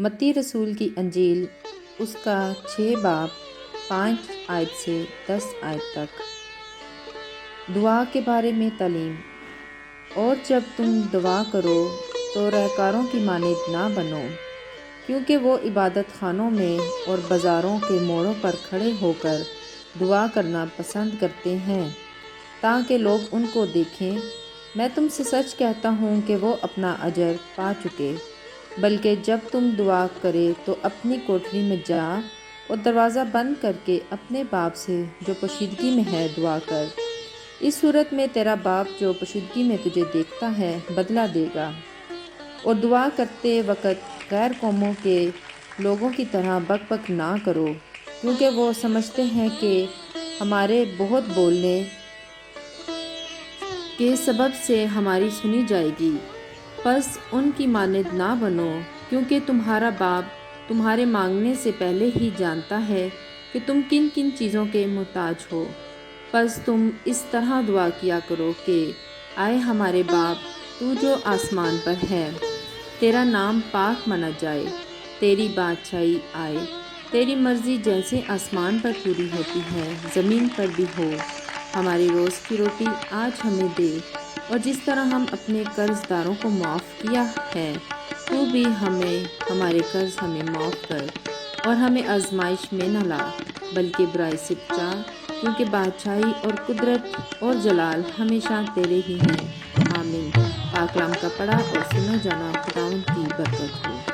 متی رسول کی انجیل اس کا 6 باب 5 آیت سے 10 آیت تک۔ دعا کے بارے میں تعلیم۔ اور جب تم دعا کرو تو رہکاروں کی مانند نہ بنو، کیونکہ وہ عبادت خانوں میں اور بازاروں کے موڑوں پر کھڑے ہو کر دعا کرنا پسند کرتے ہیں تاکہ لوگ ان کو دیکھیں۔ میں تم سے سچ کہتا ہوں کہ وہ اپنا اجر پا چکے۔ بلکہ جب تم دعا کرے تو اپنی کوٹری میں جا اور دروازہ بند کر کے اپنے باپ سے جو پوشیدگی میں ہے دعا کر۔ اس صورت میں تیرا باپ جو پوشیدگی میں تجھے دیکھتا ہے بدلہ دے گا۔ اور دعا کرتے وقت غیر قوموں کے لوگوں کی طرح بک بک نہ کرو، کیونکہ وہ سمجھتے ہیں کہ ہمارے بہت بولنے کے سبب سے ہماری سنی جائے گی۔ پس ان کی مانند نہ بنو، کیونکہ تمہارا باپ تمہارے مانگنے سے پہلے ہی جانتا ہے کہ تم کن کن چیزوں کے محتاج ہو۔ پس تم اس طرح دعا کیا کرو کہ اے ہمارے باپ تو جو آسمان پر ہے، تیرا نام پاک مانا جائے، تیری بادشاہی آئے، تیری مرضی جیسے آسمان پر پوری ہوتی ہے زمین پر بھی ہو۔ ہماری روز کی روٹی آج ہمیں دے، اور جس طرح ہم اپنے قرض داروں کو معاف کیا ہے، تو بھی ہمارے قرض ہمیں معاف کر، اور ہمیں آزمائش میں نہ لا بلکہ برائی سے بچا، کیونکہ بادشاہی اور قدرت اور جلال ہمیشہ تیرے ہی ہیں۔ آمین۔ پاک کلام کا پڑھا اور سنا جانا خداوند کی برکت ہو۔